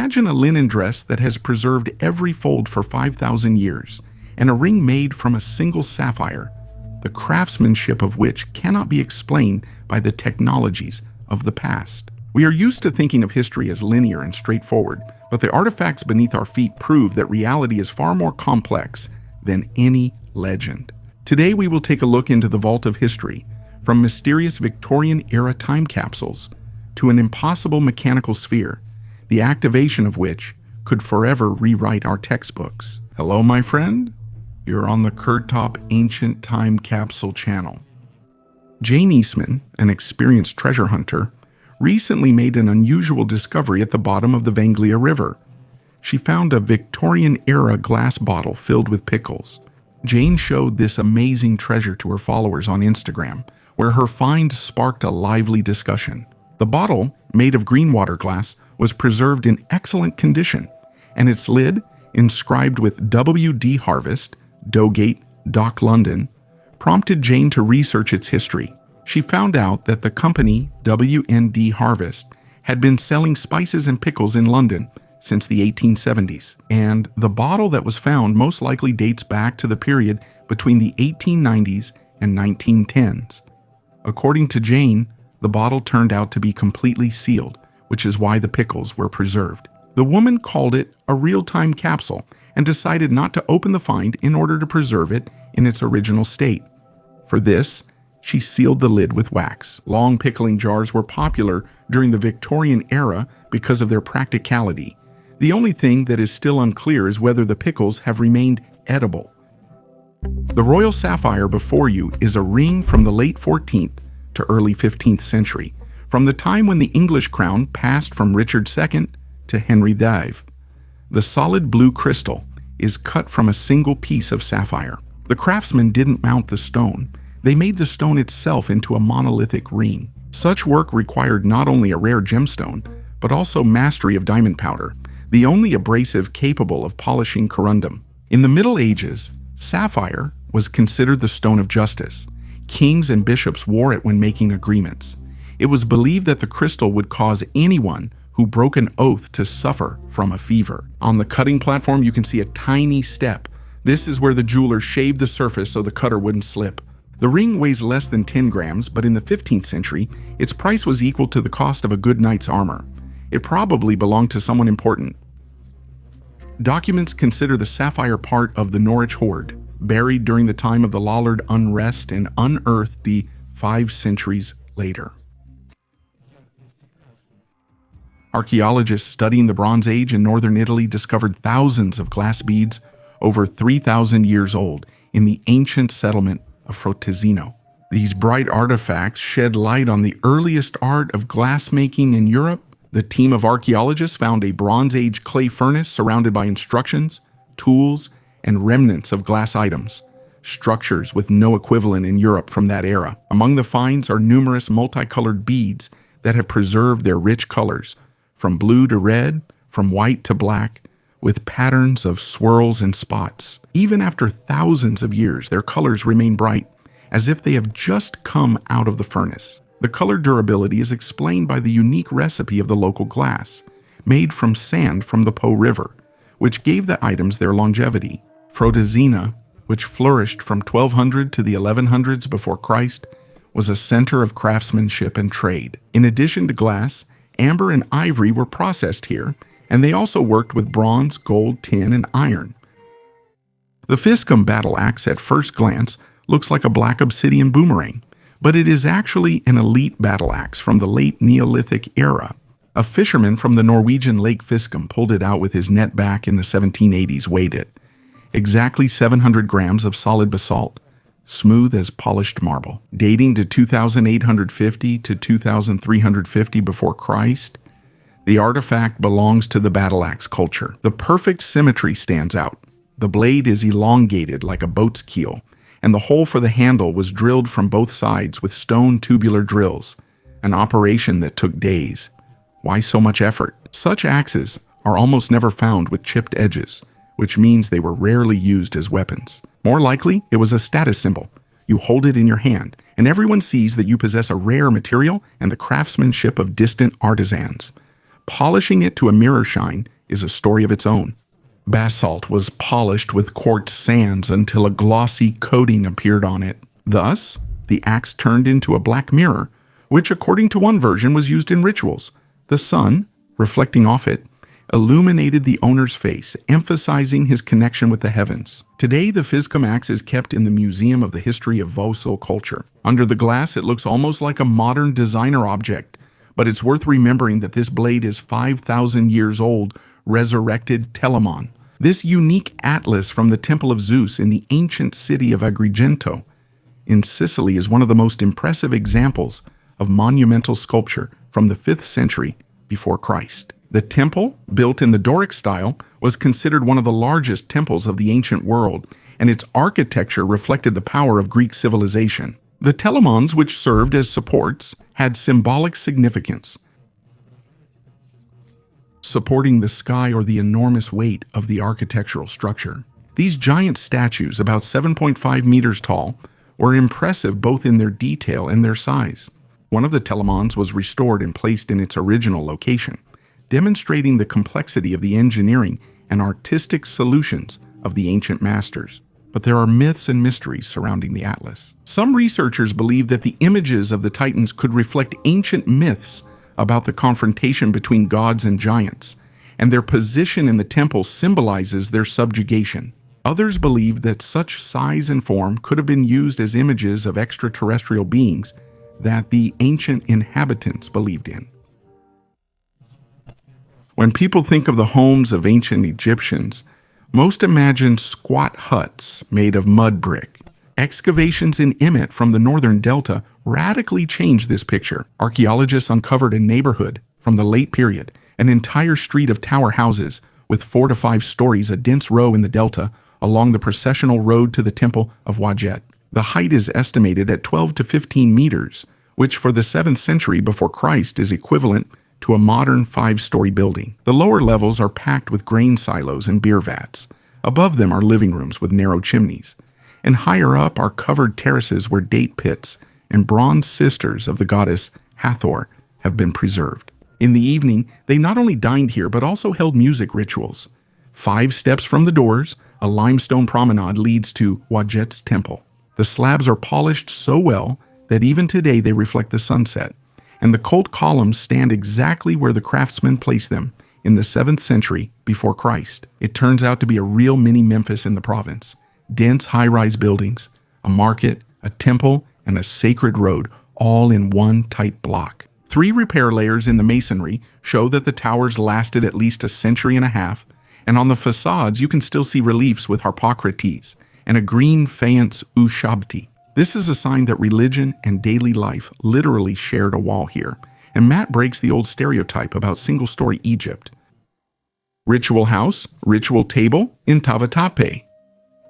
Imagine a linen dress that has preserved every fold for 5,000 years, and a ring made from a single sapphire, the craftsmanship of which cannot be explained by the technologies of the past. We are used to thinking of history as linear and straightforward, but the artifacts beneath our feet prove that reality is far more complex than any legend. Today we will take a look into the vault of history, from mysterious Victorian-era time capsules to an impossible mechanical sphere, the activation of which could forever rewrite our textbooks. Hello, my friend. You're on the Kurtop Ancient Time Capsule channel. Jane Eastman, an experienced treasure hunter, recently made an unusual discovery at the bottom of the Vanglia River. She found a Victorian-era glass bottle filled with pickles. Jane showed this amazing treasure to her followers on Instagram, where her find sparked a lively discussion. The bottle, made of green water glass, was preserved in excellent condition, and its lid, inscribed with W.D. Harvest, Dowgate, Dock London, prompted Jane to research its history. She found out that the company W&D Harvest had been selling spices and pickles in London since the 1870s, and the bottle that was found most likely dates back to the period between the 1890s and 1910s. According to Jane, the bottle turned out to be completely sealed, which is why the pickles were preserved. The woman called it a real-time capsule and decided not to open the find in order to preserve it in its original state. For this, she sealed the lid with wax. Long pickling jars were popular during the Victorian era because of their practicality. The only thing that is still unclear is whether the pickles have remained edible. The Royal Sapphire before you is a ring from the late 14th to early 15th century, from the time when the English crown passed from Richard II to Henry V. The solid blue crystal is cut from a single piece of sapphire. The craftsmen didn't mount the stone. They made the stone itself into a monolithic ring. Such work required not only a rare gemstone, but also mastery of diamond powder, the only abrasive capable of polishing corundum. In the Middle Ages, sapphire was considered the stone of justice. Kings and bishops wore it when making agreements. It was believed that the crystal would cause anyone who broke an oath to suffer from a fever. On the cutting platform, you can see a tiny step. This is where the jeweler shaved the surface so the cutter wouldn't slip. The ring weighs less than 10 grams, but in the 15th century, its price was equal to the cost of a good knight's armor. It probably belonged to someone important. Documents consider the sapphire part of the Norwich hoard, buried during the time of the Lollard unrest and unearthed 5 centuries later. Archaeologists studying the Bronze Age in northern Italy discovered thousands of glass beads over 3,000 years old in the ancient settlement of Frotesino. These bright artifacts shed light on the earliest art of glassmaking in Europe. The team of archaeologists found a Bronze Age clay furnace surrounded by instructions, tools, and remnants of glass items, structures with no equivalent in Europe from that era. Among the finds are numerous multicolored beads that have preserved their rich colors, from blue to red, from white to black, with patterns of swirls and spots. Even after thousands of years, their colors remain bright, as if they have just come out of the furnace. The color durability is explained by the unique recipe of the local glass, made from sand from the Po River, which gave the items their longevity. Frotesina, which flourished from 1200 to the 1100s before Christ, was a center of craftsmanship and trade. In addition to glass, amber and ivory were processed here, and they also worked with bronze, gold, tin, and iron. The Fiscum battle axe at first glance looks like a black obsidian boomerang, but it is actually an elite battle axe from the late Neolithic era. A fisherman from the Norwegian Lake Fiscum pulled it out with his net back in the 1780s, weighed it. Exactly 700 grams of solid basalt, smooth as polished marble. Dating to 2850 to 2350 before Christ, the artifact belongs to the battle axe culture. The perfect symmetry stands out. The blade is elongated like a boat's keel, and the hole for the handle was drilled from both sides with stone tubular drills, an operation that took days. Why so much effort? Such axes are almost never found with chipped edges, which means they were rarely used as weapons. More likely, it was a status symbol. You hold it in your hand, and everyone sees that you possess a rare material and the craftsmanship of distant artisans. Polishing it to a mirror shine is a story of its own. Basalt was polished with quartz sands until a glossy coating appeared on it. Thus, the axe turned into a black mirror, which according to one version was used in rituals. The sun, reflecting off it, illuminated the owner's face, emphasizing his connection with the heavens. Today, the Physcom axe is kept in the Museum of the History of Vosil culture. Under the glass, it looks almost like a modern designer object, but it's worth remembering that this blade is 5,000 years old, resurrected Telamon. This unique atlas from the Temple of Zeus in the ancient city of Agrigento in Sicily is one of the most impressive examples of monumental sculpture from the 5th century before Christ. The temple, built in the Doric style, was considered one of the largest temples of the ancient world, and its architecture reflected the power of Greek civilization. The telamons, which served as supports, had symbolic significance, supporting the sky or the enormous weight of the architectural structure. These giant statues, about 7.5 meters tall, were impressive both in their detail and their size. One of the telamons was restored and placed in its original location, demonstrating the complexity of the engineering and artistic solutions of the ancient masters. But there are myths and mysteries surrounding the atlas. Some researchers believe that the images of the Titans could reflect ancient myths about the confrontation between gods and giants, and their position in the temple symbolizes their subjugation. Others believe that such size and form could have been used as images of extraterrestrial beings that the ancient inhabitants believed in. When people think of the homes of ancient Egyptians, most imagine squat huts made of mud brick. Excavations in Emmet from the northern delta radically changed this picture. Archaeologists uncovered a neighborhood from the late period, an entire street of tower houses with 4 to 5 stories, a dense row in the delta along the processional road to the temple of Wajet. The height is estimated at 12 to 15 meters, which for the 7th century before Christ is equivalent to a modern 5-story building. The lower levels are packed with grain silos and beer vats. Above them are living rooms with narrow chimneys. And higher up are covered terraces where date pits and bronze sisters of the goddess Hathor have been preserved. In the evening, they not only dined here but also held music rituals. 5 steps from the doors, a limestone promenade leads to Wajet's temple. The slabs are polished so well that even today they reflect the sunset, and the cult columns stand exactly where the craftsmen placed them in the 7th century before Christ. It turns out to be a real mini Memphis in the province. Dense high-rise buildings, a market, a temple, and a sacred road, all in one tight block. 3 repair layers in the masonry show that the towers lasted at least a century and a half, and on the facades you can still see reliefs with Harpocrates and a green faience Ushabti. This is a sign that religion and daily life literally shared a wall here, and Matt breaks the old stereotype about single-story Egypt. Ritual house, ritual table in Tavatape.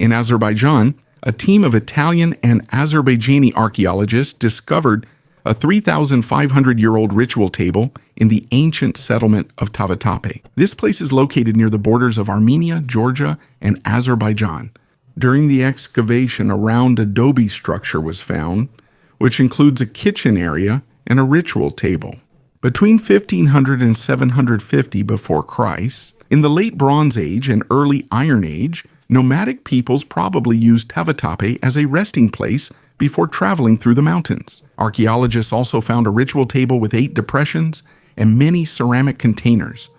In Azerbaijan, a team of Italian and Azerbaijani archaeologists discovered a 3,500-year-old ritual table in the ancient settlement of Tavatape. This place is located near the borders of Armenia, Georgia, and Azerbaijan. During the excavation, a round adobe structure was found, which includes a kitchen area and a ritual table. Between 1500 and 750 before Christ, in the late Bronze Age and early Iron Age, nomadic peoples probably used Tavatape as a resting place before traveling through the mountains. Archaeologists also found a ritual table with 8 depressions and many ceramic containers,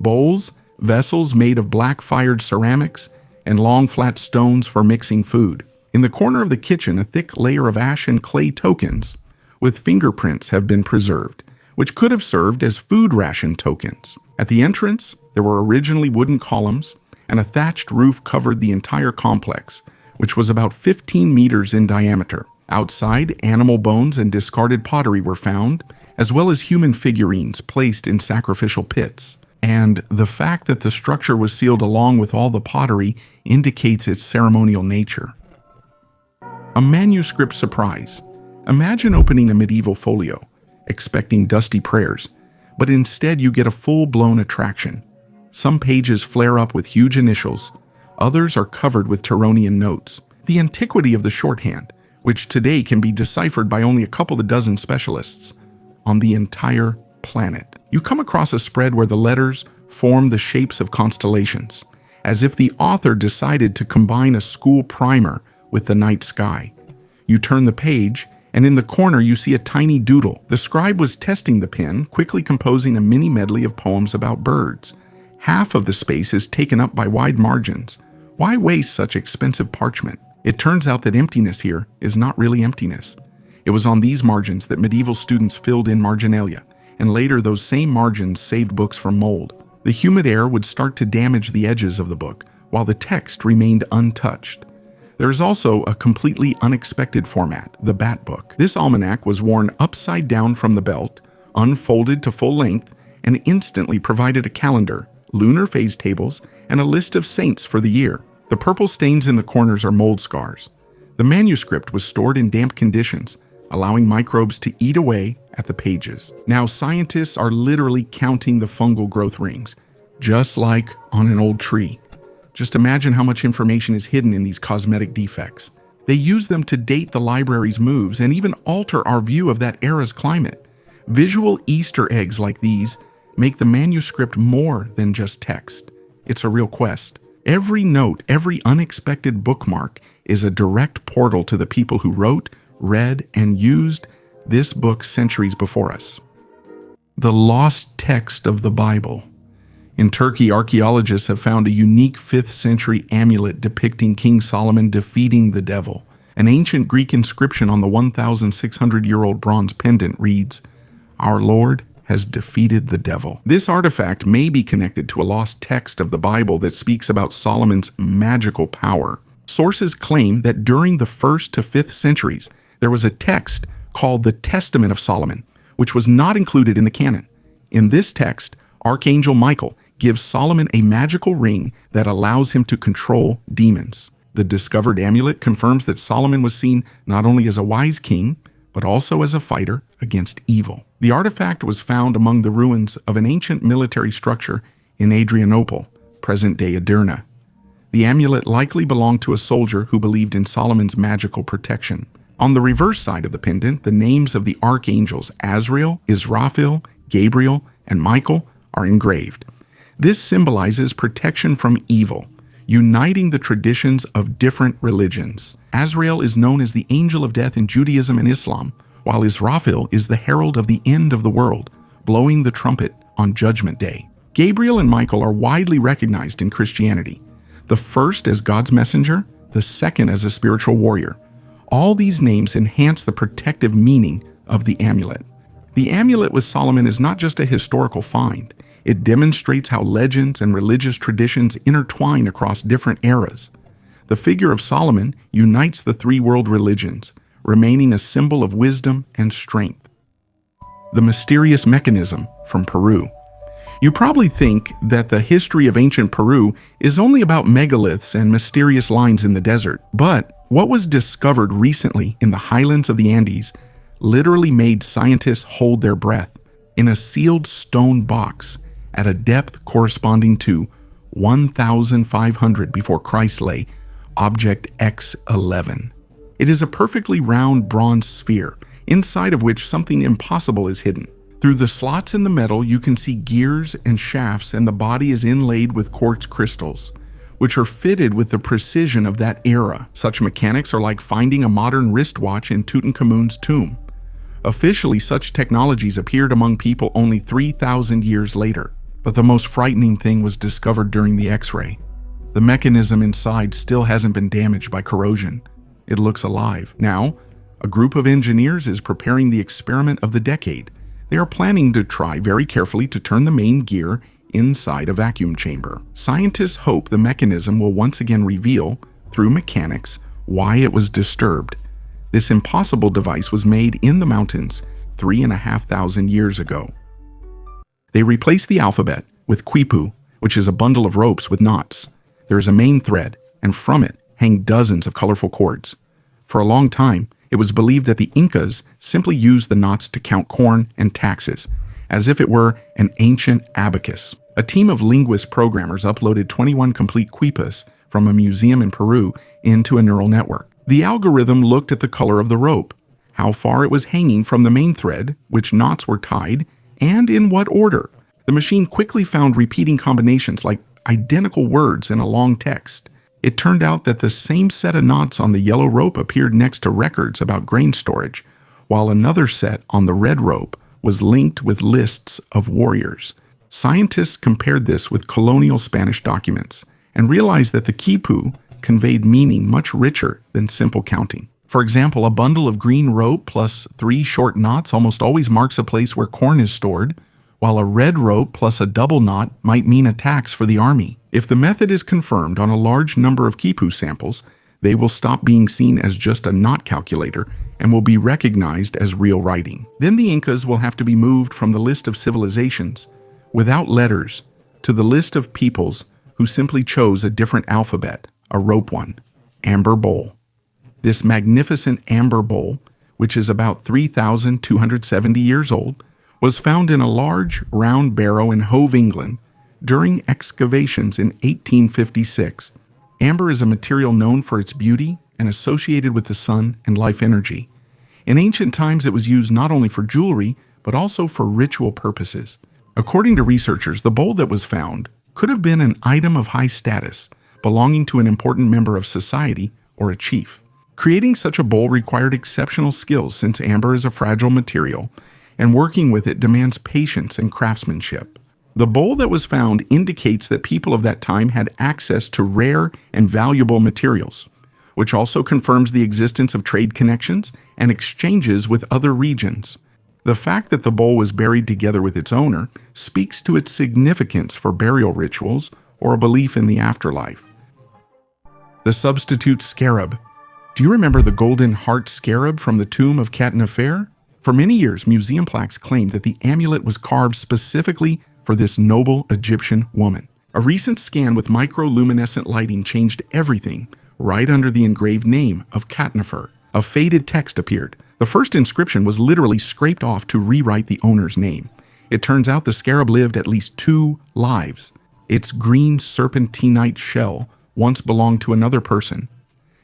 bowls, vessels made of black-fired ceramics, and long flat stones for mixing food. In the corner of the kitchen, a thick layer of ash and clay tokens with fingerprints have been preserved, which could have served as food ration tokens. At the entrance, there were originally wooden columns, and a thatched roof covered the entire complex, which was about 15 meters in diameter. Outside, animal bones and discarded pottery were found, as well as human figurines placed in sacrificial pits. And the fact that the structure was sealed along with all the pottery indicates its ceremonial nature. A manuscript surprise. Imagine opening a medieval folio, expecting dusty prayers, but instead you get a full-blown attraction. Some pages flare up with huge initials, others are covered with Turonian notes. The antiquity of the shorthand, which today can be deciphered by only a couple of dozen specialists on the entire planet. You come across a spread where the letters form the shapes of constellations, as if the author decided to combine a school primer with the night sky. You turn the page, and in the corner you see a tiny doodle. The scribe was testing the pen, quickly composing a mini medley of poems about birds. Half of the space is taken up by wide margins. Why waste such expensive parchment? It turns out that emptiness here is not really emptiness. It was on these margins that medieval students filled in marginalia, and later those same margins saved books from mold. The humid air would start to damage the edges of the book, while the text remained untouched. There is also a completely unexpected format, the bat book. This almanac was worn upside down from the belt, unfolded to full length, and instantly provided a calendar, lunar phase tables, and a list of saints for the year. The purple stains in the corners are mold scars. The manuscript was stored in damp conditions, allowing microbes to eat away at the pages. Now scientists are literally counting the fungal growth rings, just like on an old tree. Just imagine how much information is hidden in these cosmetic defects. They use them to date the library's moves and even alter our view of that era's climate. Visual Easter eggs like these make the manuscript more than just text. It's a real quest. Every note, every unexpected bookmark is a direct portal to the people who wrote, read, and used this book centuries before us. The lost text of the Bible. In Turkey, archaeologists have found a unique 5th century amulet depicting King Solomon defeating the devil. An ancient Greek inscription on the 1,600-year-old bronze pendant reads, "Our Lord has defeated the devil." This artifact may be connected to a lost text of the Bible that speaks about Solomon's magical power. Sources claim that during the 1st to 5th centuries, there was a text called the Testament of Solomon, which was not included in the canon. In this text, Archangel Michael gives Solomon a magical ring that allows him to control demons. The discovered amulet confirms that Solomon was seen not only as a wise king, but also as a fighter against evil. The artifact was found among the ruins of an ancient military structure in Adrianople, present-day Edirne. The amulet likely belonged to a soldier who believed in Solomon's magical protection. On the reverse side of the pendant, the names of the archangels Azrael, Israfil, Gabriel, and Michael are engraved. This symbolizes protection from evil, uniting the traditions of different religions. Azrael is known as the angel of death in Judaism and Islam, while Israfil is the herald of the end of the world, blowing the trumpet on Judgment Day. Gabriel and Michael are widely recognized in Christianity, the first as God's messenger, the second as a spiritual warrior. All these names enhance the protective meaning of the amulet. The amulet with Solomon is not just a historical find. It demonstrates how legends and religious traditions intertwine across different eras. The figure of Solomon unites the three world religions, remaining a symbol of wisdom and strength. The mysterious mechanism from Peru. You probably think that the history of ancient Peru is only about megaliths and mysterious lines in the desert, but what was discovered recently in the highlands of the Andes literally made scientists hold their breath. In a sealed stone box at a depth corresponding to 1,500 before Christ lay object X11. It is a perfectly round bronze sphere, inside of which something impossible is hidden. Through the slots in the metal, you can see gears and shafts, and the body is inlaid with quartz crystals, which are fitted with the precision of that era. Such mechanics are like finding a modern wristwatch in Tutankhamun's tomb. Officially, such technologies appeared among people only 3,000 years later. But the most frightening thing was discovered during the X-ray. The mechanism inside still hasn't been damaged by corrosion. It looks alive. Now, a group of engineers is preparing the experiment of the decade. They are planning to try very carefully to turn the main gear inside a vacuum chamber. Scientists hope the mechanism will once again reveal, through mechanics, why it was disturbed. This impossible device was made in the mountains 3,500 years ago. They replaced the alphabet with quipu, which is a bundle of ropes with knots. There is a main thread, and from it hang dozens of colorful cords. For a long time, it was believed that the Incas simply used the knots to count corn and taxes, as if it were an ancient abacus. A team of linguist programmers uploaded 21 complete quipus from a museum in Peru into a neural network. The algorithm looked at the color of the rope, how far it was hanging from the main thread, which knots were tied, and in what order. The machine quickly found repeating combinations like identical words in a long text. It turned out that the same set of knots on the yellow rope appeared next to records about grain storage, while another set on the red rope was linked with lists of warriors. Scientists compared this with colonial Spanish documents and realized that the quipu conveyed meaning much richer than simple counting. For example, a bundle of green rope plus 3 short knots almost always marks a place where corn is stored, while a red rope plus a double knot might mean a tax for the army. If the method is confirmed on a large number of quipu samples, they will stop being seen as just a knot calculator and will be recognized as real writing. Then the Incas will have to be moved from the list of civilizations without letters to the list of peoples who simply chose a different alphabet, a rope one, amber bowl. This magnificent amber bowl, which is about 3,270 years old, was found in a large, round barrow in Hove, England, during excavations in 1856. Amber is a material known for its beauty and associated with the sun and life energy. In ancient times, it was used not only for jewelry, but also for ritual purposes. According to researchers, the bowl that was found could have been an item of high status, belonging to an important member of society or a chief. Creating such a bowl required exceptional skills since amber is a fragile material, and working with it demands patience and craftsmanship. The bowl that was found indicates that people of that time had access to rare and valuable materials, which also confirms the existence of trade connections and exchanges with other regions. The fact that the bowl was buried together with its owner speaks to its significance for burial rituals or a belief in the afterlife. The substitute scarab. Do you remember the golden heart scarab from the tomb of Qet Nefer? For many years, museum plaques claimed that the amulet was carved specifically for this noble Egyptian woman. A recent scan with microluminescent lighting changed everything. Right under the engraved name of Qet Nefer, a faded text appeared. The first inscription was literally scraped off to rewrite the owner's name. It turns out the scarab lived at least 2 lives. Its green serpentinite shell once belonged to another person,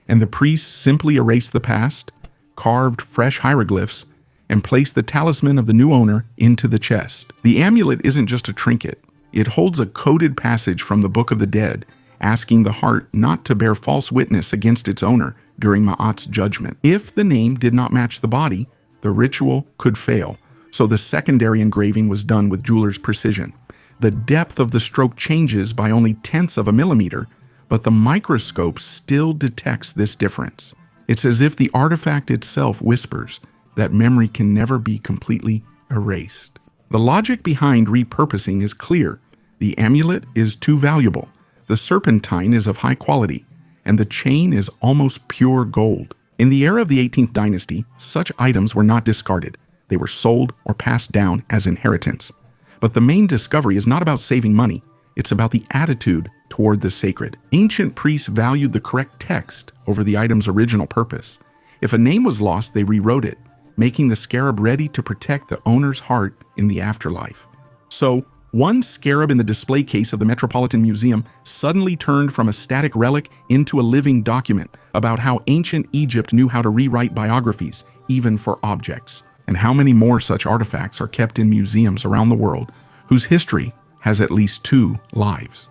and the priests simply erased the past, carved fresh hieroglyphs, and placed the talisman of the new owner into the chest. The amulet isn't just a trinket. It holds a coded passage from the Book of the Dead, asking the heart not to bear false witness against its owner during Ma'at's judgment. If the name did not match the body, the ritual could fail, so the secondary engraving was done with jeweler's precision. The depth of the stroke changes by only tenths of a millimeter, but the microscope still detects this difference. It's as if the artifact itself whispers that memory can never be completely erased. The logic behind repurposing is clear. The amulet is too valuable, the serpentine is of high quality, and the chain is almost pure gold. In the era of the 18th dynasty, such items were not discarded. They were sold or passed down as inheritance. But the main discovery is not about saving money. It's about the attitude toward the sacred. Ancient priests valued the correct text over the item's original purpose. If a name was lost, they rewrote it, making the scarab ready to protect the owner's heart in the afterlife. So, one scarab in the display case of the Metropolitan Museum suddenly turned from a static relic into a living document about how ancient Egypt knew how to rewrite biographies, even for objects. And how many more such artifacts are kept in museums around the world whose history has at least 2 lives.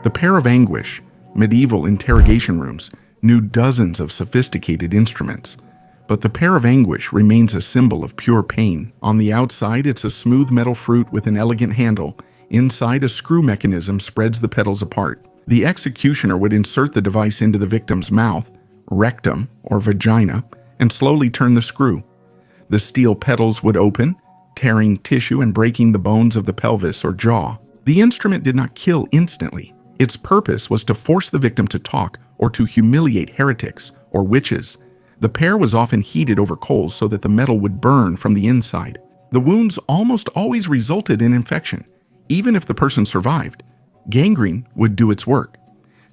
The pair of anguish, medieval interrogation rooms, knew dozens of sophisticated instruments, but the pear of anguish remains a symbol of pure pain. On the outside, it's a smooth metal fruit with an elegant handle. Inside, a screw mechanism spreads the petals apart. The executioner would insert the device into the victim's mouth, rectum, or vagina, and slowly turn the screw. The steel petals would open, tearing tissue and breaking the bones of the pelvis or jaw. The instrument did not kill instantly. Its purpose was to force the victim to talk or to humiliate heretics or witches. The pear was often heated over coals so that the metal would burn from the inside. The wounds almost always resulted in infection, even if the person survived. Gangrene would do its work.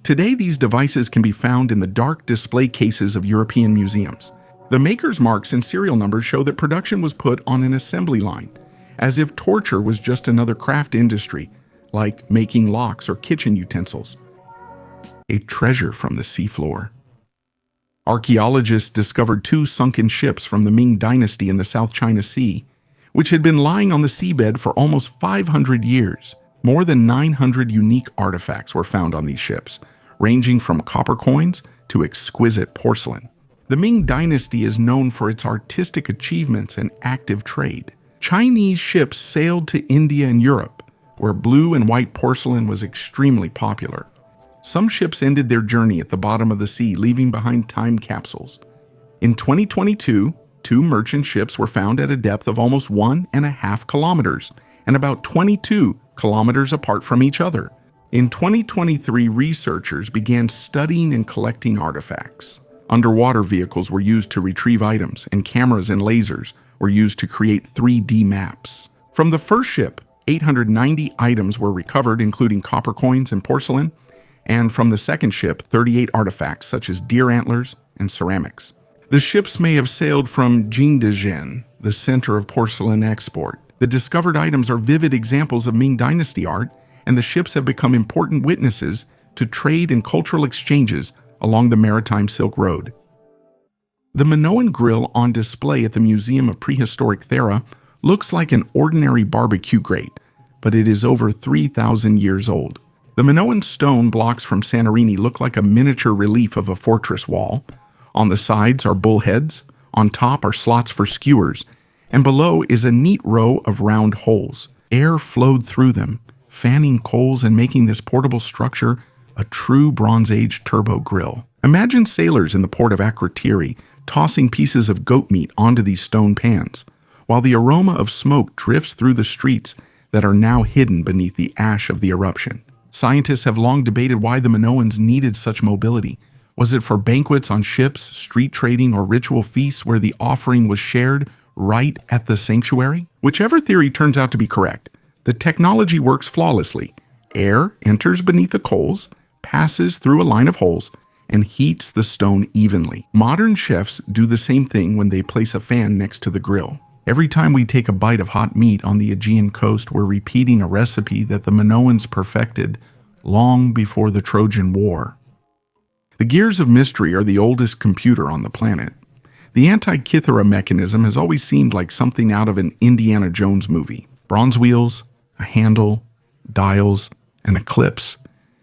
Today, these devices can be found in the dark display cases of European museums. The maker's marks and serial numbers show that production was put on an assembly line, as if torture was just another craft industry, like making locks or kitchen utensils. A treasure from the seafloor. Archaeologists discovered 2 sunken ships from the Ming Dynasty in the South China Sea, which had been lying on the seabed for almost 500 years. More than 900 unique artifacts were found on these ships, ranging from copper coins to exquisite porcelain. The Ming Dynasty is known for its artistic achievements and active trade. Chinese ships sailed to India and Europe, where blue and white porcelain was extremely popular. Some ships ended their journey at the bottom of the sea, leaving behind time capsules. In 2022, 2 merchant ships were found at a depth of almost 1.5 kilometers and about 22 kilometers apart from each other. In 2023, researchers began studying and collecting artifacts. Underwater vehicles were used to retrieve items, and cameras and lasers were used to create 3D maps. From the first ship, 890 items were recovered, including copper coins and porcelain, and from the second ship, 38 artifacts such as deer antlers and ceramics. The ships may have sailed from Jingdezhen, the center of porcelain export. The discovered items are vivid examples of Ming Dynasty art, and the ships have become important witnesses to trade and cultural exchanges along the maritime Silk Road. The Minoan grill on display at the Museum of Prehistoric Thera looks like an ordinary barbecue grate, but it is over 3,000 years old. The Minoan stone blocks from Santorini look like a miniature relief of a fortress wall. On the sides are bullheads, on top are slots for skewers, and below is a neat row of round holes. Air flowed through them, fanning coals and making this portable structure a true Bronze Age turbo grill. Imagine sailors in the port of Akrotiri tossing pieces of goat meat onto these stone pans, while the aroma of smoke drifts through the streets that are now hidden beneath the ash of the eruption. Scientists have long debated why the Minoans needed such mobility. Was it for banquets on ships, street trading, or ritual feasts where the offering was shared right at the sanctuary? Whichever theory turns out to be correct, the technology works flawlessly. Air enters beneath the coals, passes through a line of holes, and heats the stone evenly. Modern chefs do the same thing when they place a fan next to the grill. Every time we take a bite of hot meat on the Aegean coast, we're repeating a recipe that the Minoans perfected long before the Trojan War. The gears of mystery are the oldest computer on the planet. The Antikythera mechanism has always seemed like something out of an Indiana Jones movie. Bronze wheels, a handle, dials, an eclipse,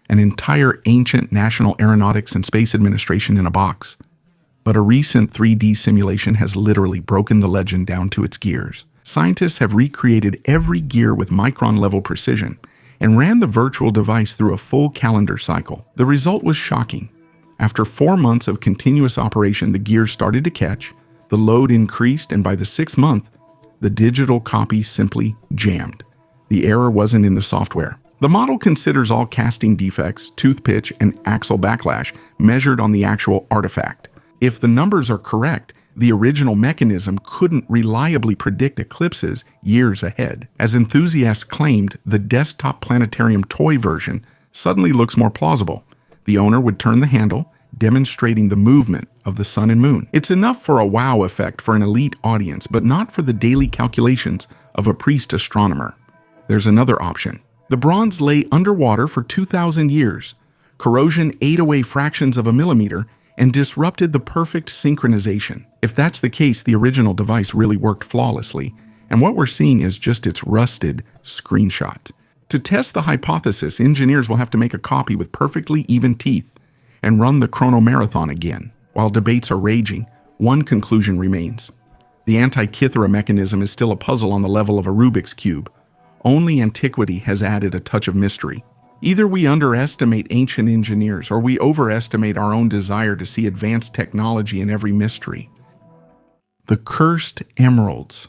an entire ancient National Aeronautics and Space Administration in a box. But a recent 3D simulation has literally broken the legend down to its gears. Scientists have recreated every gear with micron-level precision and ran the virtual device through a full calendar cycle. The result was shocking. After 4 months of continuous operation, the gears started to catch, the load increased, and by the 6th month, the digital copy simply jammed. The error wasn't in the software. The model considers all casting defects, tooth pitch, and axle backlash measured on the actual artifact. If the numbers are correct, the original mechanism couldn't reliably predict eclipses years ahead. As enthusiasts claimed, the desktop planetarium toy version suddenly looks more plausible. The owner would turn the handle, demonstrating the movement of the sun and moon. It's enough for a wow effect for an elite audience, but not for the daily calculations of a priest astronomer. There's another option. The bronze lay underwater for 2,000 years. Corrosion ate away fractions of a millimeter and disrupted the perfect synchronization. If that's the case, the original device really worked flawlessly, and what we're seeing is just its rusted screenshot. To test the hypothesis, engineers will have to make a copy with perfectly even teeth and run the chronomarathon again. While debates are raging, one conclusion remains. The Antikythera mechanism is still a puzzle on the level of a Rubik's Cube. Only antiquity has added a touch of mystery. Either we underestimate ancient engineers or we overestimate our own desire to see advanced technology in every mystery. The cursed emeralds.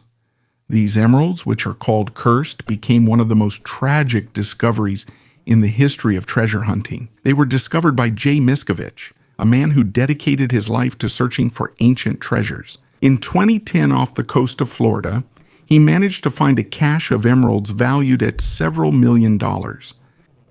These emeralds, which are called cursed, became one of the most tragic discoveries in the history of treasure hunting. They were discovered by J. Miskovich, a man who dedicated his life to searching for ancient treasures. In 2010, off the coast of Florida, he managed to find a cache of emeralds valued at several $1 million.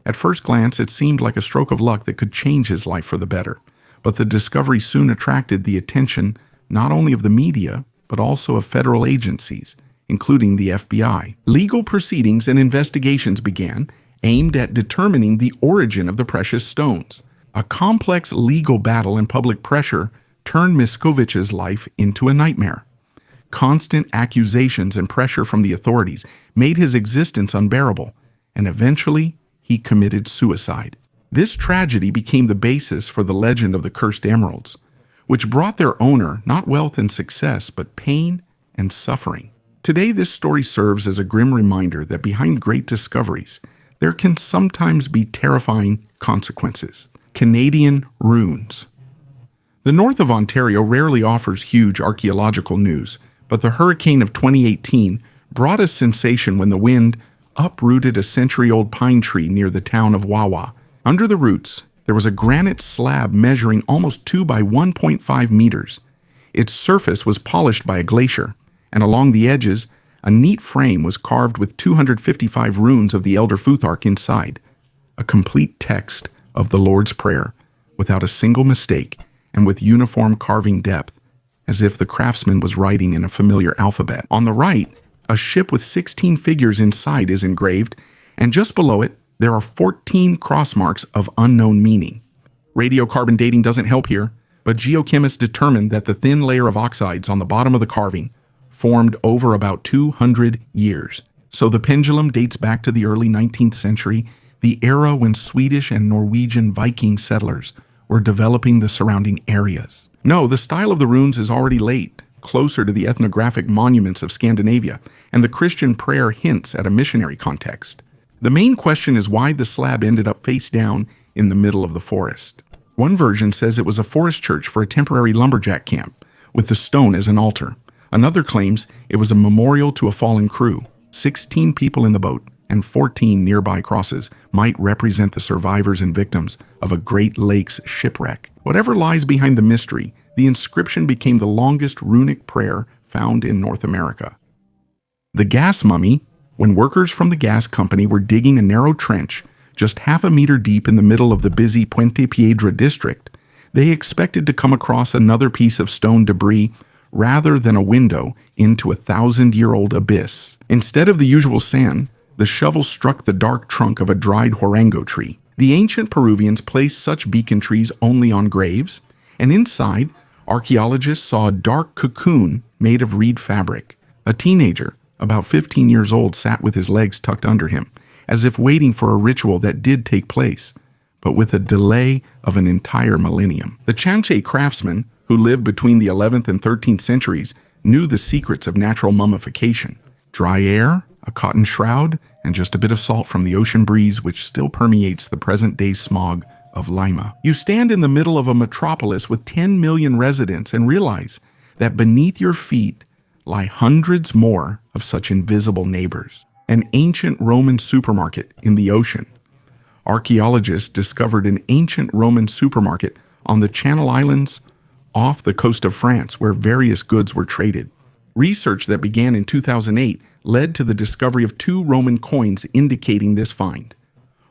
At first glance, it seemed like a stroke of luck that could change his life for the better, but the discovery soon attracted the attention not only of the media, but also of federal agencies, including the FBI. Legal proceedings and investigations began, aimed at determining the origin of the precious stones. A complex legal battle and public pressure turned Miskovich's life into a nightmare. Constant accusations and pressure from the authorities made his existence unbearable, and eventually he committed suicide. This tragedy became the basis for the legend of the cursed emeralds, which brought their owner not wealth and success, but pain and suffering. Today, this story serves as a grim reminder that behind great discoveries, there can sometimes be terrifying consequences. Canadian runes. The north of Ontario rarely offers huge archaeological news, but the hurricane of 2018 brought a sensation when the wind uprooted a century-old pine tree near the town of Wawa. Under the roots, there was a granite slab measuring almost 2 by 1.5 meters. Its surface was polished by a glacier, and along the edges, a neat frame was carved with 255 runes of the Elder Futhark inside, a complete text of the Lord's Prayer, without a single mistake and with uniform carving depth, as if the craftsman was writing in a familiar alphabet. On the right, a ship with 16 figures inside is engraved, and just below it, there are 14 cross marks of unknown meaning. Radiocarbon dating doesn't help here, but geochemists determined that the thin layer of oxides on the bottom of the carving formed over about 200 years. So the pendulum dates back to the early 19th century, the era when Swedish and Norwegian Viking settlers were developing the surrounding areas. No, the style of the runes is already late, closer to the ethnographic monuments of Scandinavia, and the Christian prayer hints at a missionary context. The main question is why the slab ended up face down in the middle of the forest. One version says it was a forest church for a temporary lumberjack camp, with the stone as an altar. Another claims it was a memorial to a fallen crew. 16 people in the boat and 14 nearby crosses might represent the survivors and victims of a Great Lakes shipwreck. Whatever lies behind the mystery, the inscription became the longest runic prayer found in North America. The gas mummy, when workers from the gas company were digging a narrow trench just half a meter deep in the middle of the busy Puente Piedra district, they expected to come across another piece of stone debris rather than a window into a 1,000-year-old abyss. Instead of the usual sand, the shovel struck the dark trunk of a dried huarango tree. The ancient Peruvians placed such beacon trees only on graves, and inside, archaeologists saw a dark cocoon made of reed fabric. A teenager, about 15 years old, sat with his legs tucked under him, as if waiting for a ritual that did take place, but with a delay of an entire millennium. The Chanche craftsmen, who lived between the 11th and 13th centuries, knew the secrets of natural mummification. Dry air, a cotton shroud, and just a bit of salt from the ocean breeze which still permeates the present-day smog of Lima. You stand in the middle of a metropolis with 10 million residents and realize that beneath your feet lie hundreds more of such invisible neighbors. An ancient Roman supermarket in the ocean. Archaeologists discovered an ancient Roman supermarket on the Channel Islands off the coast of France where various goods were traded. Research that began in 2008 led to the discovery of 2 Roman coins indicating this find.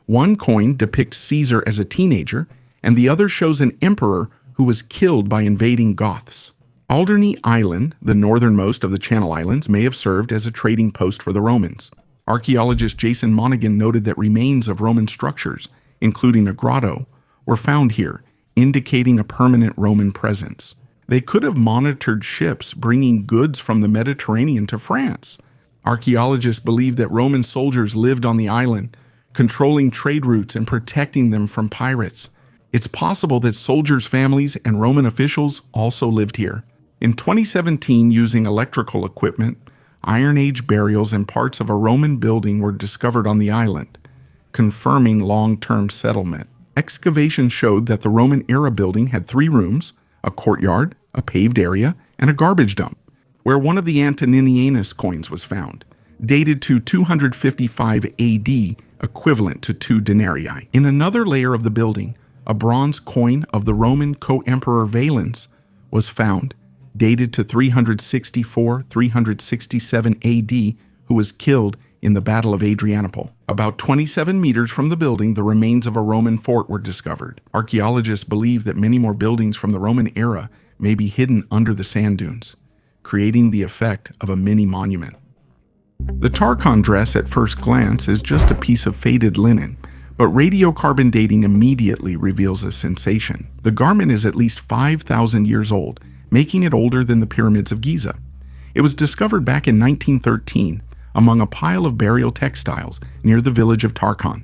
One coin depicts Caesar as a teenager, and the other shows an emperor who was killed by invading Goths. Alderney Island, the northernmost of the Channel Islands, may have served as a trading post for the Romans. Archaeologist Jason Monaghan noted that remains of Roman structures, including a grotto, were found here, indicating a permanent Roman presence. They could have monitored ships bringing goods from the Mediterranean to France. Archaeologists believe that Roman soldiers lived on the island, controlling trade routes and protecting them from pirates. It's possible that soldiers' families and Roman officials also lived here. In 2017, using electrical equipment, Iron Age burials and parts of a Roman building were discovered on the island, confirming long-term settlement. Excavations showed that the Roman-era building had 3 rooms, a courtyard, a paved area, and a garbage dump, where one of the Antoninianus coins was found, dated to 255 AD, equivalent to 2 denarii. In another layer of the building, a bronze coin of the Roman co-emperor Valens was found, dated to 364-367 AD, who was killed in the Battle of Adrianople. About 27 meters from the building, the remains of a Roman fort were discovered. Archaeologists believe that many more buildings from the Roman era may be hidden under the sand dunes, creating the effect of a mini-monument. The Tarkon dress at first glance is just a piece of faded linen, but radiocarbon dating immediately reveals a sensation. The garment is at least 5,000 years old, making it older than the pyramids of Giza. It was discovered back in 1913 among a pile of burial textiles near the village of Tarkhan,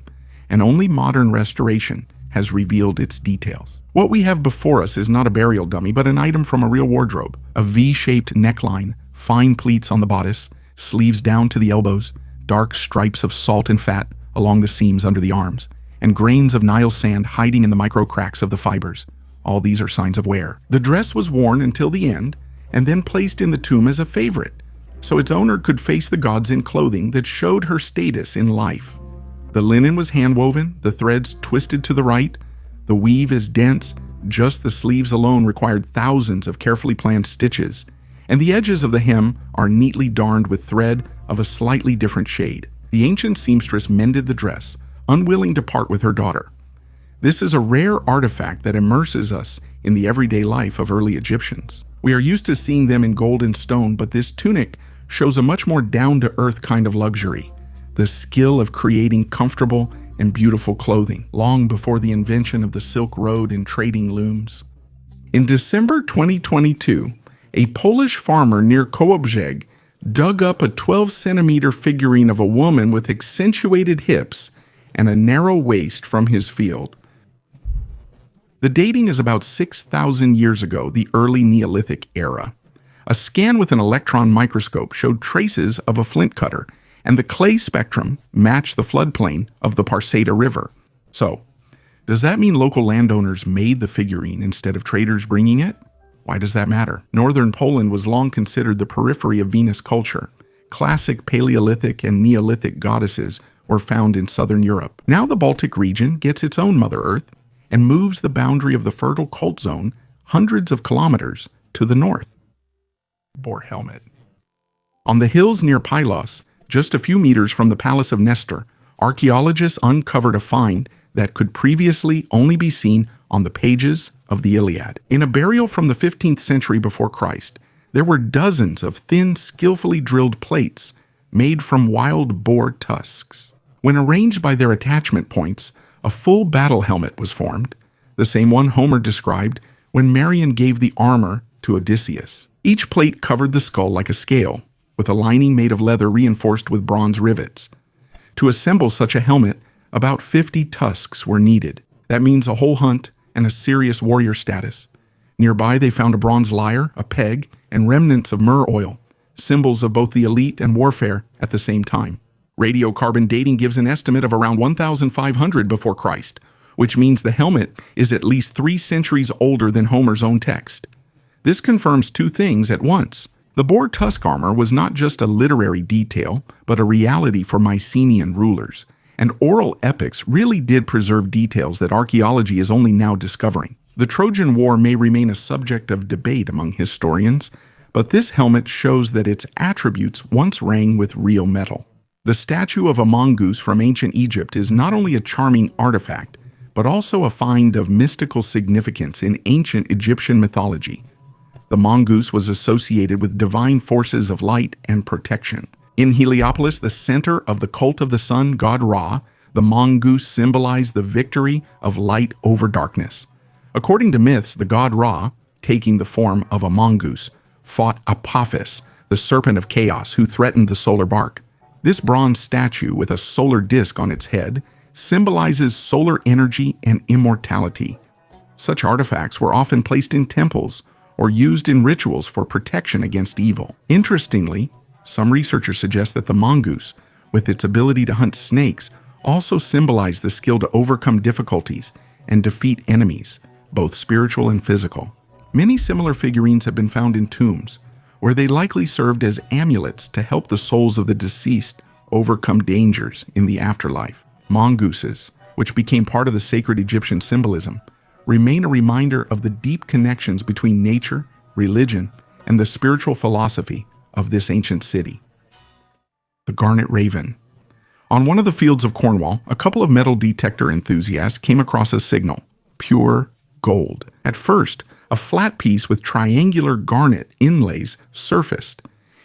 and only modern restoration has revealed its details. What we have before us is not a burial dummy, but an item from a real wardrobe. A V-shaped neckline, fine pleats on the bodice, sleeves down to the elbows, dark stripes of salt and fat along the seams under the arms, and grains of Nile sand hiding in the micro cracks of the fibers. All these are signs of wear. The dress was worn until the end, and then placed in the tomb as a favorite, so its owner could face the gods in clothing that showed her status in life. The linen was hand-woven, the threads twisted to the right, the weave is dense, just the sleeves alone required thousands of carefully planned stitches, and the edges of the hem are neatly darned with thread of a slightly different shade. The ancient seamstress mended the dress, unwilling to part with her daughter. This is a rare artifact that immerses us in the everyday life of early Egyptians. We are used to seeing them in gold and stone, but this tunic shows a much more down-to-earth kind of luxury, the skill of creating comfortable and beautiful clothing, long before the invention of the Silk Road and trading looms. In December 2022, a Polish farmer near Kołobrzeg dug up a 12-centimeter figurine of a woman with accentuated hips and a narrow waist from his field. The dating is about 6,000 years ago, the early Neolithic era. A scan with an electron microscope showed traces of a flint cutter, and the clay spectrum matched the floodplain of the Parseta River. So, does that mean local landowners made the figurine instead of traders bringing it? Why does that matter? Northern Poland was long considered the periphery of Venus culture. Classic Paleolithic and Neolithic goddesses were found in southern Europe. Now the Baltic region gets its own Mother Earth and moves the boundary of the fertile cult zone hundreds of kilometers to the north. Boar helmet. On the hills near Pylos, just a few meters from the Palace of Nestor, archaeologists uncovered a find that could previously only be seen on the pages of the Iliad. In a burial from the 15th century before Christ, there were dozens of thin, skillfully drilled plates made from wild boar tusks. When arranged by their attachment points, a full battle helmet was formed, the same one Homer described when Marion gave the armor to Odysseus. Each plate covered the skull like a scale, with a lining made of leather reinforced with bronze rivets. To assemble such a helmet, about 50 tusks were needed. That means a whole hunt and a serious warrior status. Nearby, they found a bronze lyre, a peg, and remnants of myrrh oil, symbols of both the elite and warfare at the same time. Radiocarbon dating gives an estimate of around 1,500 before Christ, which means the helmet is at least 3 centuries older than Homer's own text. This confirms two things at once. The boar tusk armor was not just a literary detail, but a reality for Mycenaean rulers, and oral epics really did preserve details that archaeology is only now discovering. The Trojan War may remain a subject of debate among historians, but this helmet shows that its attributes once rang with real metal. The statue of a mongoose from ancient Egypt is not only a charming artifact, but also a find of mystical significance in ancient Egyptian mythology. The mongoose was associated with divine forces of light and protection. In Heliopolis, the center of the cult of the sun god Ra, the mongoose symbolized the victory of light over darkness. According to myths, the god Ra, taking the form of a mongoose, fought Apophis, the serpent of chaos who threatened the solar bark. This bronze statue with a solar disk on its head symbolizes solar energy and immortality. Such artifacts were often placed in temples or used in rituals for protection against evil. Interestingly, some researchers suggest that the mongoose, with its ability to hunt snakes, also symbolized the skill to overcome difficulties and defeat enemies, both spiritual and physical. Many similar figurines have been found in tombs, where they likely served as amulets to help the souls of the deceased overcome dangers in the afterlife. Mongooses, which became part of the sacred Egyptian symbolism, remain a reminder of the deep connections between nature, religion, and the spiritual philosophy of this ancient city. The Garnet Raven. On one of the fields of Cornwall, a couple of metal detector enthusiasts came across a signal: pure gold. At first, a flat piece with triangular garnet inlays surfaced.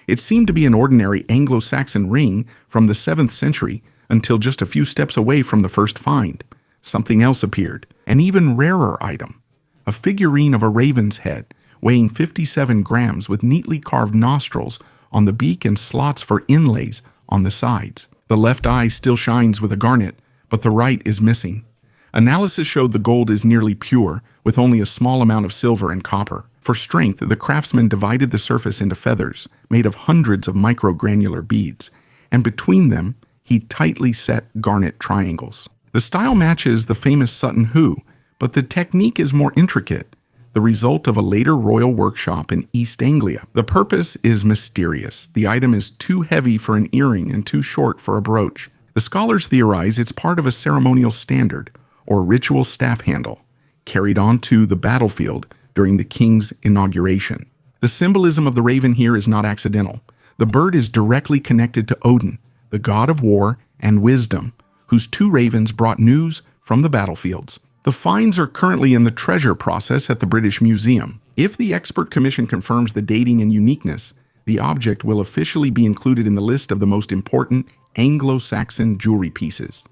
It seemed to be an ordinary Anglo-Saxon ring from the 7th century until just a few steps away from the first find. Something else appeared, an even rarer item, a figurine of a raven's head weighing 57 grams with neatly carved nostrils on the beak and slots for inlays on the sides. The left eye still shines with a garnet, but the right is missing. Analysis showed the gold is nearly pure, with only a small amount of silver and copper. For strength, the craftsman divided the surface into feathers, made of hundreds of microgranular beads, and between them, he tightly set garnet triangles. The style matches the famous Sutton Hoo, but the technique is more intricate, the result of a later royal workshop in East Anglia. The purpose is mysterious. The item is too heavy for an earring and too short for a brooch. The scholars theorize it's part of a ceremonial standard, or ritual staff handle, carried on to the battlefield during the king's inauguration. The symbolism of the raven here is not accidental. The bird is directly connected to Odin, the god of war and wisdom, whose two ravens brought news from the battlefields. The finds are currently in the treasure process at the British Museum. If the expert commission confirms the dating and uniqueness, the object will officially be included in the list of the most important Anglo-Saxon jewelry pieces.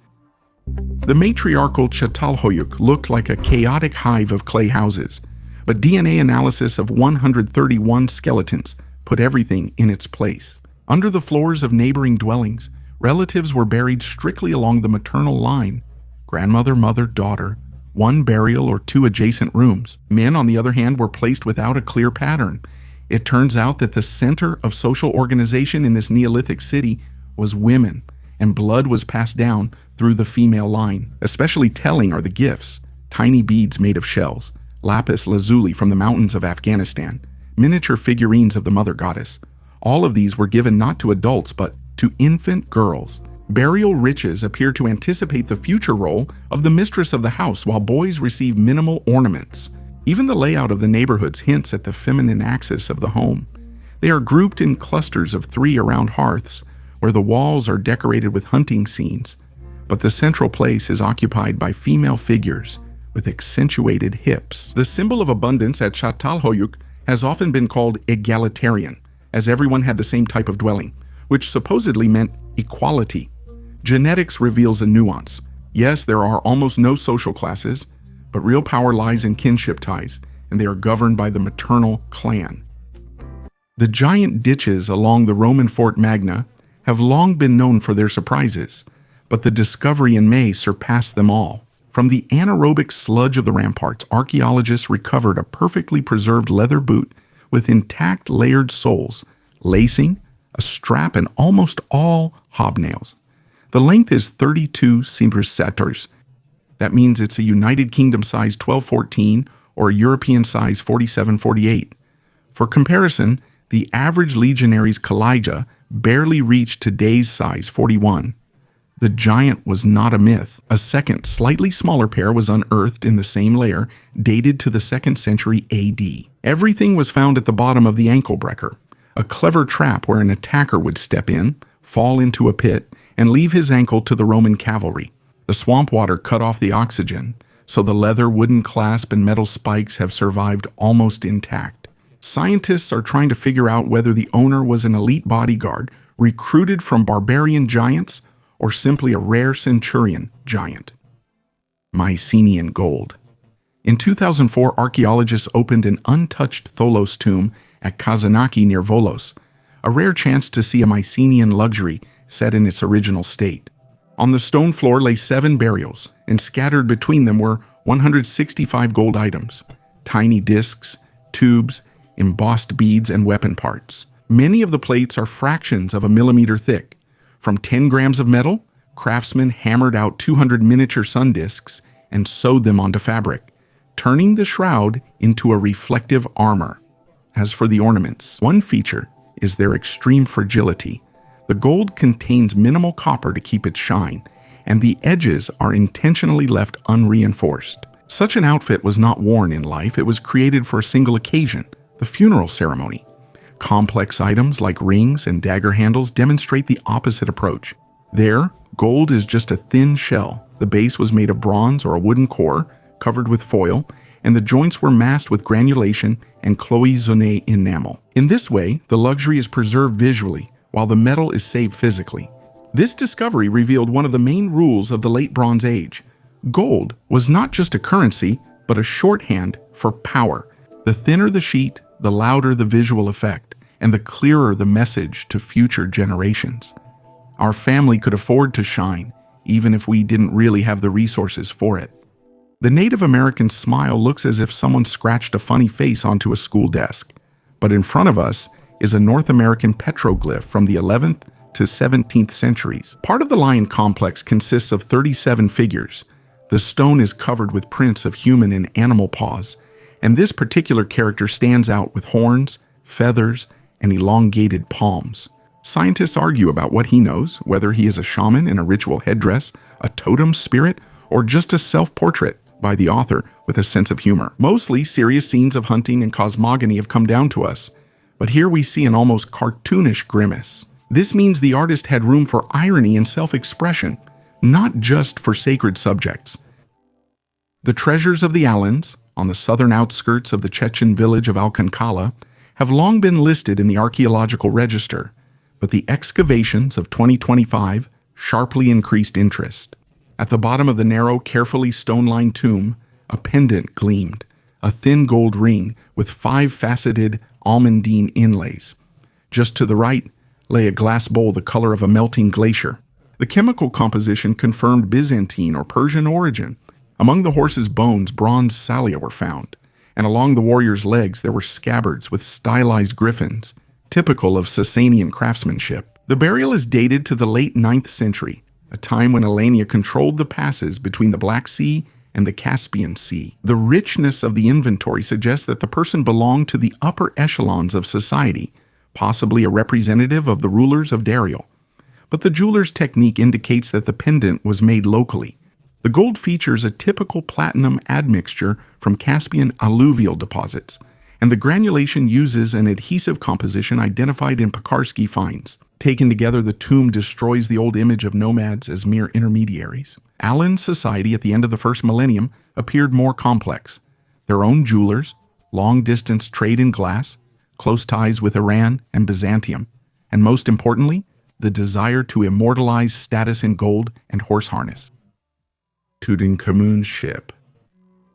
The matriarchal Çatalhöyük looked like a chaotic hive of clay houses, but DNA analysis of 131 skeletons put everything in its place. Under the floors of neighboring dwellings, relatives were buried strictly along the maternal line: grandmother, mother, daughter, one burial or two adjacent rooms. Men, on the other hand, were placed without a clear pattern. It turns out that the center of social organization in this Neolithic city was women, and blood was passed down through the female line. Especially telling are the gifts: tiny beads made of shells, lapis lazuli from the mountains of Afghanistan, miniature figurines of the mother goddess. All of these were given not to adults but to infant girls. Burial riches appear to anticipate the future role of the mistress of the house, while boys receive minimal ornaments. Even the layout of the neighborhoods hints at the feminine axis of the home. They are grouped in clusters of 3 around hearths, where the walls are decorated with hunting scenes, but the central place is occupied by female figures with accentuated hips. The symbol of abundance at Çatalhöyük has often been called egalitarian, as everyone had the same type of dwelling, which supposedly meant equality. Genetics reveals a nuance. Yes, there are almost no social classes, but real power lies in kinship ties, and they are governed by the maternal clan. The giant ditches along the Roman Fort Magna have long been known for their surprises, but the discovery in May surpassed them all. From the anaerobic sludge of the ramparts, archaeologists recovered a perfectly preserved leather boot with intact layered soles, lacing, a strap, and almost all hobnails. The length is 32 centimeters. That means it's a United Kingdom size 12-14 or a European size 47-48. For comparison, the average legionary's caliga barely reached today's size 41. The giant was not a myth. A second, slightly smaller pair was unearthed in the same layer, dated to the 2nd century AD. Everything was found at the bottom of the ankle breaker, a clever trap where an attacker would step in, fall into a pit, and leave his ankle to the Roman cavalry. The swamp water cut off the oxygen, so the leather, wooden clasp, and metal spikes have survived almost intact. Scientists are trying to figure out whether the owner was an elite bodyguard recruited from barbarian giants or simply a rare centurion giant. Mycenaean gold. In 2004, archaeologists opened an untouched Tholos tomb at Kazanaki near Volos, a rare chance to see a Mycenaean luxury set in its original state. On the stone floor lay 7 burials, and scattered between them were 165 gold items, tiny discs, tubes, embossed beads, and weapon parts. Many of the plates are fractions of a millimeter thick. From 10 grams of metal, craftsmen hammered out 200 miniature sun discs and sewed them onto fabric, turning the shroud into a reflective armor. As for the ornaments, one feature is their extreme fragility. The gold contains minimal copper to keep its shine, and the edges are intentionally left unreinforced. Such an outfit was not worn in life. It was created for a single occasion, the funeral ceremony. Complex items like rings and dagger handles demonstrate the opposite approach. There, gold is just a thin shell. The base was made of bronze or a wooden core, covered with foil, and the joints were masked with granulation and cloisonné enamel. In this way, the luxury is preserved visually, while the metal is saved physically. This discovery revealed one of the main rules of the Late Bronze Age. Gold was not just a currency, but a shorthand for power. The thinner the sheet, the louder the visual effect, and the clearer the message to future generations. Our family could afford to shine, even if we didn't really have the resources for it. The Native American smile looks as if someone scratched a funny face onto a school desk, but in front of us is a North American petroglyph from the 11th to 17th centuries. Part of the lion complex consists of 37 figures. The stone is covered with prints of human and animal paws, and this particular character stands out with horns, feathers, and elongated palms. Scientists argue about what he knows, whether he is a shaman in a ritual headdress, a totem spirit, or just a self-portrait by the author with a sense of humor. Mostly, serious scenes of hunting and cosmogony have come down to us, but here we see an almost cartoonish grimace. This means the artist had room for irony and self-expression, not just for sacred subjects. The treasures of the Allens, on the southern outskirts of the Chechen village of Alcancala, have long been listed in the Archaeological Register, but the excavations of 2025 sharply increased interest. At the bottom of the narrow, carefully stone-lined tomb, a pendant gleamed, a thin gold ring with 5-faceted almandine inlays. Just to the right lay a glass bowl the color of a melting glacier. The chemical composition confirmed Byzantine or Persian origin. Among the horse's bones, bronze sallia were found, and along the warrior's legs there were scabbards with stylized griffins, typical of Sasanian craftsmanship. The burial is dated to the late 9th century, a time when Alania controlled the passes between the Black Sea and the Caspian Sea. The richness of the inventory suggests that the person belonged to the upper echelons of society, possibly a representative of the rulers of Dariel. But the jeweler's technique indicates that the pendant was made locally. The gold features a typical platinum admixture from Caspian alluvial deposits, and the granulation uses an adhesive composition identified in Pekarsky finds. Taken together, the tomb destroys the old image of nomads as mere intermediaries. Allen's society at the end of the first millennium appeared more complex. Their own jewelers, long-distance trade in glass, close ties with Iran and Byzantium, and most importantly, the desire to immortalize status in gold and horse harness. Tutankhamun's ship.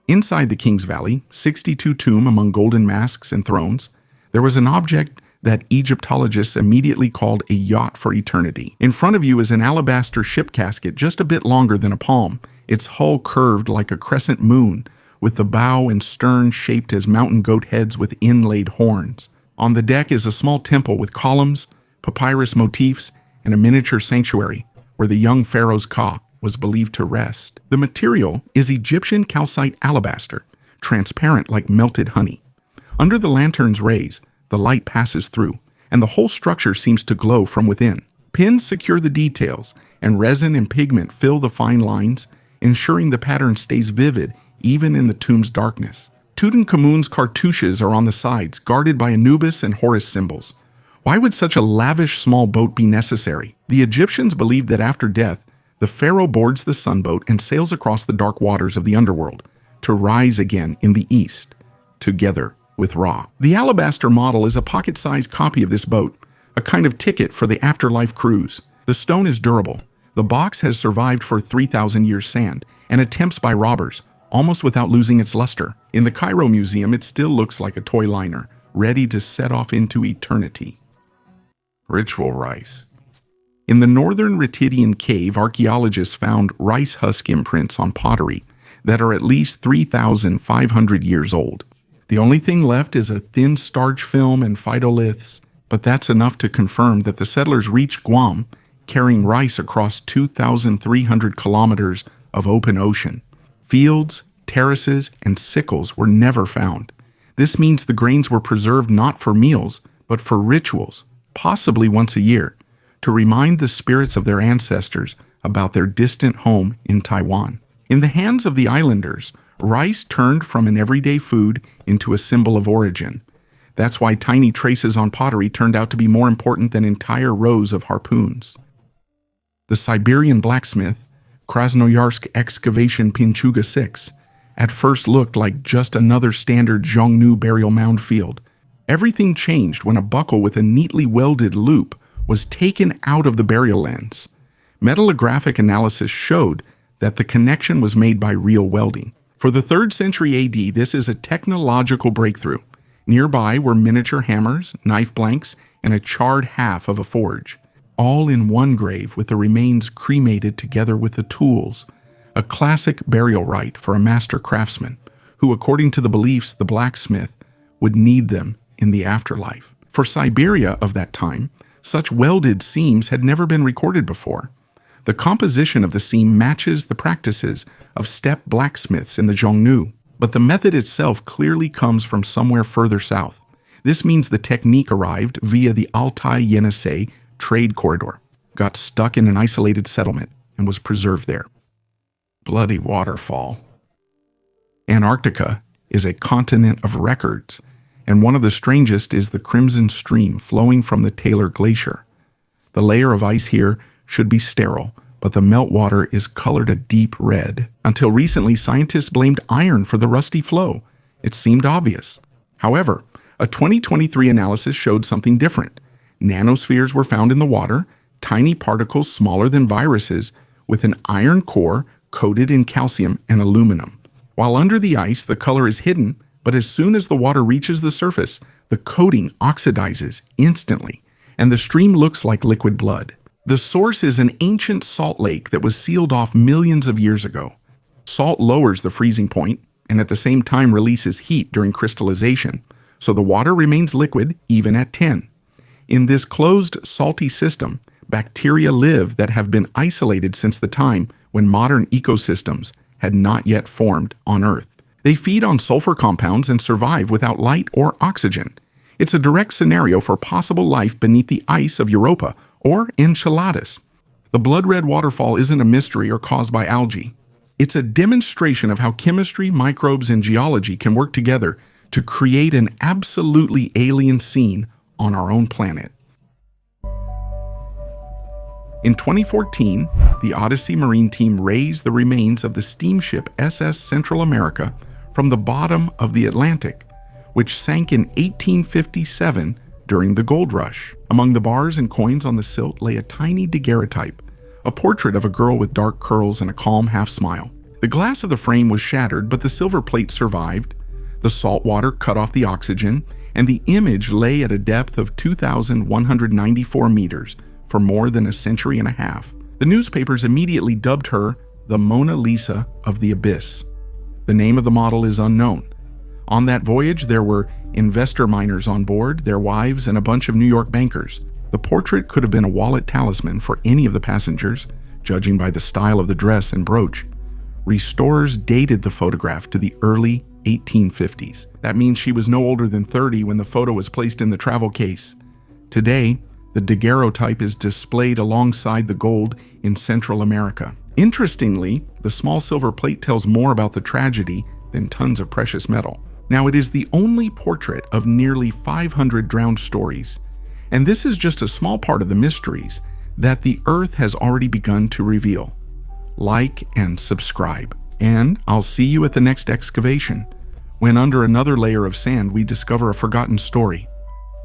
Inside the King's Valley, 62 tomb among golden masks and thrones, there was an object that Egyptologists immediately called a yacht for eternity. In front of you is an alabaster ship casket just a bit longer than a palm, its hull curved like a crescent moon, with the bow and stern shaped as mountain goat heads with inlaid horns. On the deck is a small temple with columns, papyrus motifs, and a miniature sanctuary where the young pharaoh's Ka was believed to rest. The material is Egyptian calcite alabaster, transparent like melted honey. Under the lantern's rays, the light passes through, and the whole structure seems to glow from within. Pins secure the details, and resin and pigment fill the fine lines, ensuring the pattern stays vivid even in the tomb's darkness. Tutankhamun's cartouches are on the sides, guarded by Anubis and Horus symbols. Why would such a lavish small boat be necessary? The Egyptians believed that after death, the pharaoh boards the sunboat and sails across the dark waters of the underworld to rise again in the east, together with Ra. The alabaster model is a pocket-sized copy of this boat, a kind of ticket for the afterlife cruise. The stone is durable. The box has survived for 3,000 years sand and attempts by robbers, almost without losing its luster. In the Cairo Museum, it still looks like a toy liner, ready to set off into eternity. Ritual rice. In the northern Retidian cave, archaeologists found rice husk imprints on pottery that are at least 3,500 years old. The only thing left is a thin starch film and phytoliths, but that's enough to confirm that the settlers reached Guam carrying rice across 2,300 kilometers of open ocean. Fields, terraces, and sickles were never found. This means the grains were preserved not for meals, but for rituals, possibly once a year, to remind the spirits of their ancestors about their distant home in Taiwan. In the hands of the islanders, rice turned from an everyday food into a symbol of origin. That's why tiny traces on pottery turned out to be more important than entire rows of harpoons. The Siberian blacksmith, Krasnoyarsk excavation Pinchuga 6, at first looked like just another standard Zhongnu burial mound field. Everything changed when a buckle with a neatly welded loop was taken out of the burial lens. Metallographic analysis showed that the connection was made by real welding. For the 3rd century AD, this is a technological breakthrough. Nearby were miniature hammers, knife blanks, and a charred half of a forge, all in one grave with the remains cremated together with the tools, a classic burial rite for a master craftsman, who, according to the beliefs, the blacksmith would need them in the afterlife. For Siberia of that time, such welded seams had never been recorded before. The composition of the seam matches the practices of steppe blacksmiths in the Zhongnu, but the method itself clearly comes from somewhere further south. This means the technique arrived via the Altai-Yenisei trade corridor, got stuck in an isolated settlement, and was preserved there. Bloody waterfall. Antarctica is a continent of records, and one of the strangest is the Crimson Stream flowing from the Taylor Glacier. The layer of ice here should be sterile, but the meltwater is colored a deep red. Until recently, scientists blamed iron for the rusty flow. It seemed obvious. However, a 2023 analysis showed something different. Nanospheres were found in the water, tiny particles smaller than viruses, with an iron core coated in calcium and aluminum. While under the ice, the color is hidden, but as soon as the water reaches the surface, the coating oxidizes instantly, and the stream looks like liquid blood. The source is an ancient salt lake that was sealed off millions of years ago. Salt lowers the freezing point and at the same time releases heat during crystallization, so the water remains liquid even at 10. In this closed, salty system, bacteria live that have been isolated since the time when modern ecosystems had not yet formed on Earth. They feed on sulfur compounds and survive without light or oxygen. It's a direct scenario for possible life beneath the ice of Europa or Enceladus. The blood-red waterfall isn't a mystery or caused by algae. It's a demonstration of how chemistry, microbes, and geology can work together to create an absolutely alien scene on our own planet. In 2014, the Odyssey Marine team raised the remains of the steamship SS Central America from the bottom of the Atlantic, which sank in 1857 during the gold rush. Among the bars and coins on the silt lay a tiny daguerreotype, a portrait of a girl with dark curls and a calm half-smile. The glass of the frame was shattered, but the silver plate survived. The salt water cut off the oxygen, and the image lay at a depth of 2,194 meters for more than a century and a half. The newspapers immediately dubbed her the Mona Lisa of the Abyss. The name of the model is unknown. On that voyage, there were investor miners on board, their wives, and a bunch of New York bankers. The portrait could have been a wallet talisman for any of the passengers, judging by the style of the dress and brooch. Restorers dated the photograph to the early 1850s. That means she was no older than 30 when the photo was placed in the travel case. Today, the daguerreotype is displayed alongside the gold in Central America. Interestingly, the small silver plate tells more about the tragedy than tons of precious metal. Now, it is the only portrait of nearly 500 drowned stories, and this is just a small part of the mysteries that the Earth has already begun to reveal. Like and subscribe, and I'll see you at the next excavation, when under another layer of sand we discover a forgotten story.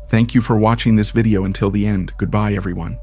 Thank you for watching this video until the end. Goodbye, everyone.